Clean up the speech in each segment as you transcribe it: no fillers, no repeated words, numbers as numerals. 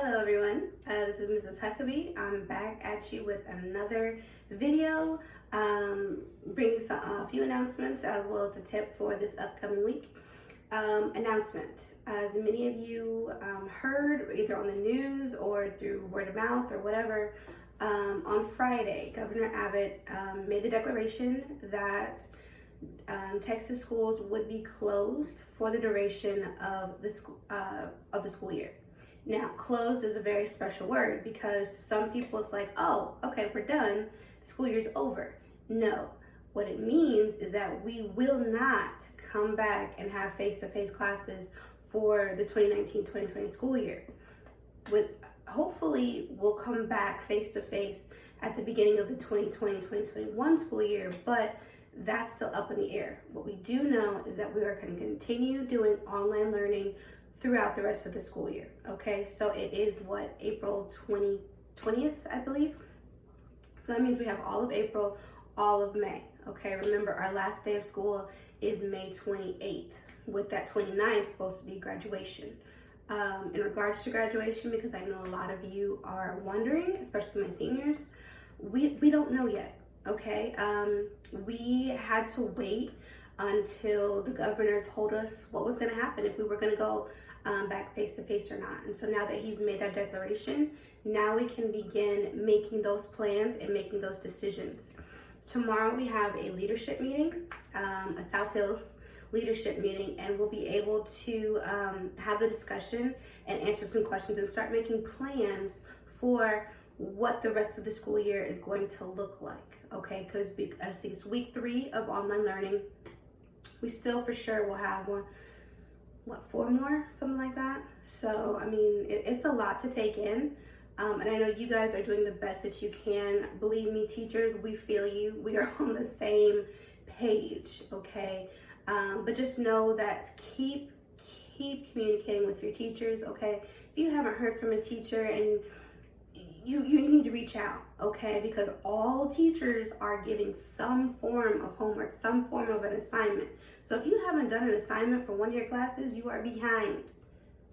Hello everyone, this is Mrs. Huckabee. I'm back at you with another video, bringing a few announcements as well as a tip for this upcoming week. Announcement. As many of you heard either on the news or through word of mouth or whatever, on Friday, Governor AVID made the declaration that Texas schools would be closed for the duration of the school year. Now, closed is a very special word because to some people it's like, oh, okay, we're done, the school year's over. No, what it means is that we will not come back and have face-to-face classes for the 2019-2020 school year. Hopefully, we'll come back face-to-face at the beginning of the 2020-2021 school year, but that's still up in the air. What we do know is that we are going to continue doing online learning throughout the rest of the school year. Okay, so it is April 20th, I believe. So that means we have all of April, all of May. Okay, remember our last day of school is May 28th, with that 29th supposed to be graduation. In regards to graduation, because I know a lot of you are wondering, especially my seniors, we don't know yet. Okay, we had to wait until the governor told us what was going to happen, if we were going to go back face to face or not. And so now that he's made that declaration, now we can begin making those plans and making those decisions. Tomorrow we have a leadership meeting, a South Hills leadership meeting, and we'll be able to have the discussion and answer some questions and start making plans for what the rest of the school year is going to look like. Okay, because I think it's week 3 of online learning. We still for sure will have 4 more, something like that. So, I mean, it's a lot to take in. And I know you guys are doing the best that you can. Believe me, teachers, we feel you. We are on the same page, okay? But just know that keep communicating with your teachers, okay? If you haven't heard from a teacher and you need to reach out, okay? Because all teachers are giving some form of homework, some form of an assignment. So if you haven't done an assignment for one of your classes, you are behind,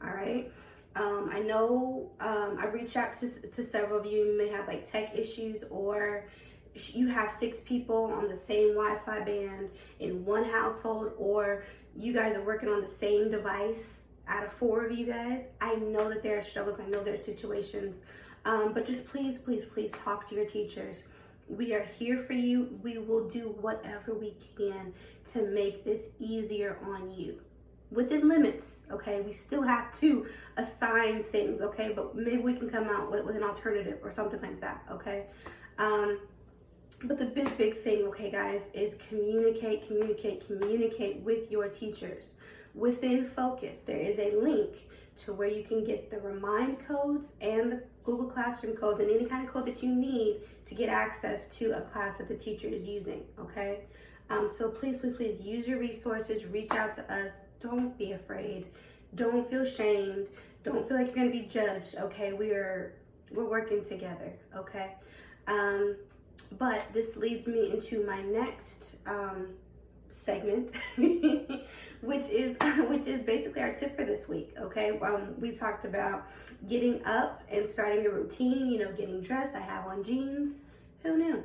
all right? I know I've reached out to several of you. You may have like tech issues, or you have 6 people on the same Wi-Fi band in one household, or you guys are working on the same device out of 4 of you guys. I know that there are struggles. I know there are situations. But just please talk to your teachers. We are here for you. We will do whatever we can to make this easier on you. Within limits, okay? We still have to assign things, okay? But maybe we can come out with an alternative or something like that, okay? But the big thing, okay, guys, is communicate with your teachers. Within Focus, there is a link to where you can get the Remind codes and the Google Classroom codes and any kind of code that you need to get access to a class that the teacher is using, okay? So please use your resources, reach out to us. Don't be afraid. Don't feel shamed. Don't feel like you're gonna be judged, okay? We're working together, okay? But this leads me into my next segment, which is basically our tip for this week. Okay, we talked about getting up and starting a routine. You know, getting dressed. I have on jeans. Who knew?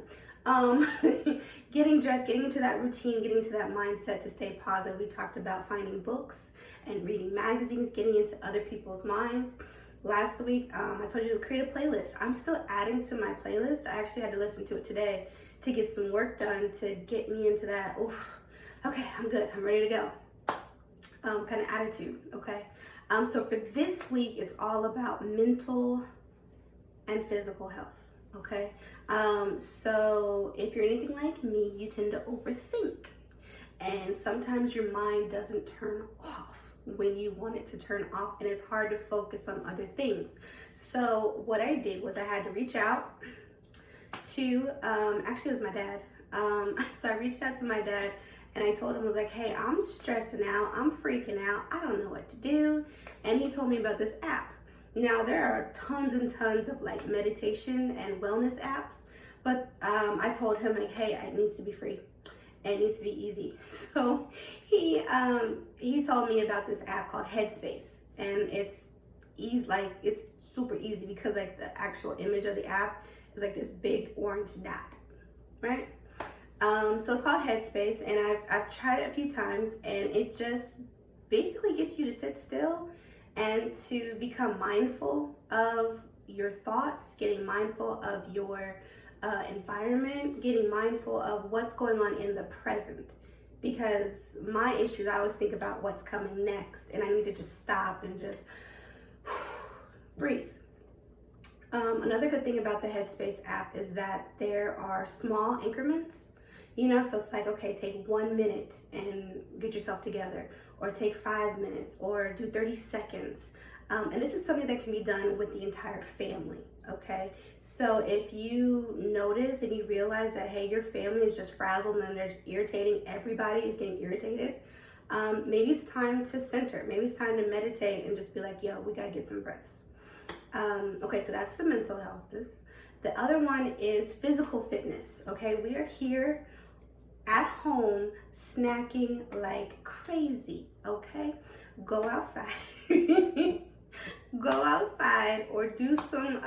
Getting dressed, getting into that routine, getting into that mindset to stay positive. We talked about finding books and reading magazines, getting into other people's minds. Last week, I told you to create a playlist. I'm still adding to my playlist. I actually had to listen to it today to get some work done to get me into that, oof, okay, I'm good, I'm ready to go, kind of attitude, okay? So for this week, it's all about mental and physical health, okay? So if you're anything like me, you tend to overthink. And sometimes your mind doesn't turn off when you want it to turn off, and it's hard to focus on other things. So what I did was I had to reach out to, actually it was my dad. So I reached out to my dad and I told him, I was like, hey, I'm stressing out, I'm freaking out, I don't know what to do. And he told me about this app. Now there are tons and tons of like meditation and wellness apps, but I told him like, hey, it needs to be free. It needs to be easy. So he told me about this app called Headspace, and it's easy, like it's super easy because like the actual image of the app is like this big orange dot, right? So it's called Headspace, and I've tried it a few times, and it just basically gets you to sit still and to become mindful of your thoughts, getting mindful of your environment, getting mindful of what's going on in the present. Because my issues, I always think about what's coming next, and I need to just stop and just breathe. Another good thing about the Headspace app is that there are small increments, you know, so it's like, okay, take 1 minute and get yourself together, or take 5 minutes, or do 30 seconds. And this is something that can be done with the entire family, okay? So if you notice and you realize that, hey, your family is just frazzled and they're just irritating, everybody is getting irritated, maybe it's time to center. Maybe it's time to meditate and just be like, yo, we gotta get some breaths. Okay, so that's the mental health. The other one is physical fitness, okay? We are here at home snacking like crazy, okay? Go outside. Go outside or do some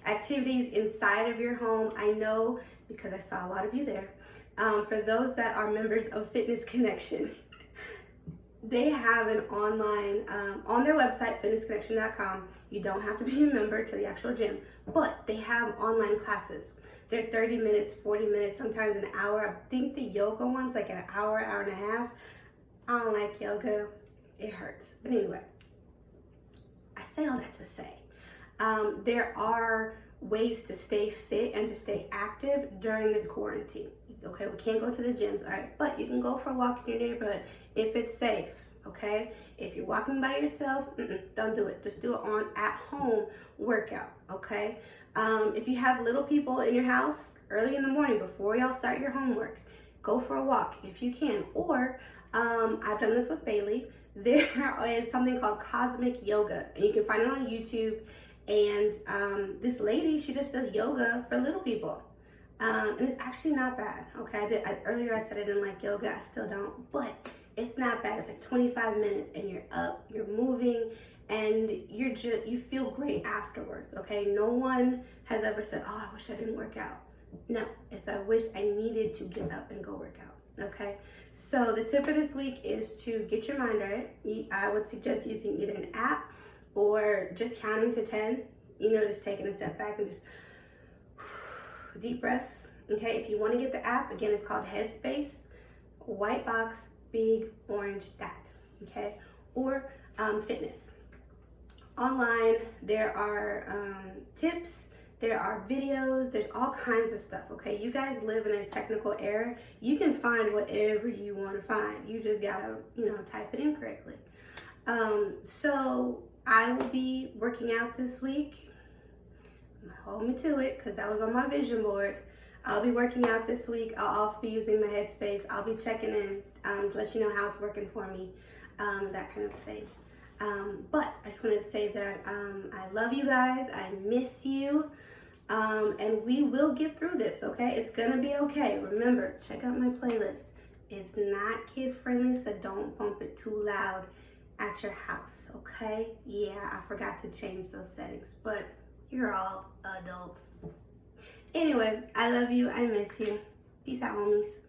activities inside of your home. I know because I saw a lot of you there. For those that are members of Fitness Connection, they have an online, on their website, fitnessconnection.com. You don't have to be a member to the actual gym, but they have online classes. They're 30 minutes, 40 minutes, sometimes an hour. I think the yoga one's like an hour, hour and a half. I don't like yoga. It hurts. But anyway, I say all that to say, there are ways to stay fit and to stay active during this quarantine. Okay, we can't go to the gyms, all right, but you can go for a walk in your neighborhood if it's safe, okay? If you're walking by yourself, don't do it. Just do it on at-home workout, okay? If you have little people in your house early in the morning before y'all start your homework, go for a walk if you can. Or I've done this with Bailey. There is something called Cosmic Yoga, and you can find it on YouTube. And this lady, she just does yoga for little people. And it's actually not bad, okay? Earlier I said I didn't like yoga. I still don't, but it's not bad. It's like 25 minutes, and you're up, you're moving, and you feel great afterwards, okay? No one has ever said, oh, I wish I didn't work out. No, it's I wish I needed to get up and go work out, okay? So the tip for this week is to get your mind right. I would suggest using either an app or just counting to 10, you know, just taking a step back and just deep breaths, okay? If you want to get the app, again, it's called Headspace, white box, big orange dot, okay? Or fitness. Online, there are tips, there are videos, there's all kinds of stuff, okay? You guys live in a technical era. You can find whatever you want to find. You just gotta, you know, type it in correctly. So I will be working out this week. Hold me to it, because that was on my vision board. I'll be working out this week. I'll also be using my Headspace. I'll be checking in to let you know how it's working for me, that kind of thing. But I just wanted to say that I love you guys. I miss you. And we will get through this, okay? It's gonna be okay. Remember, check out my playlist. It's not kid friendly, so don't bump it too loud at your house, okay? Yeah, I forgot to change those settings, but you're all adults. Anyway, I love you. I miss you. Peace out, homies.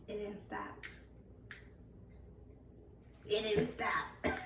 It didn't stop. It didn't stop.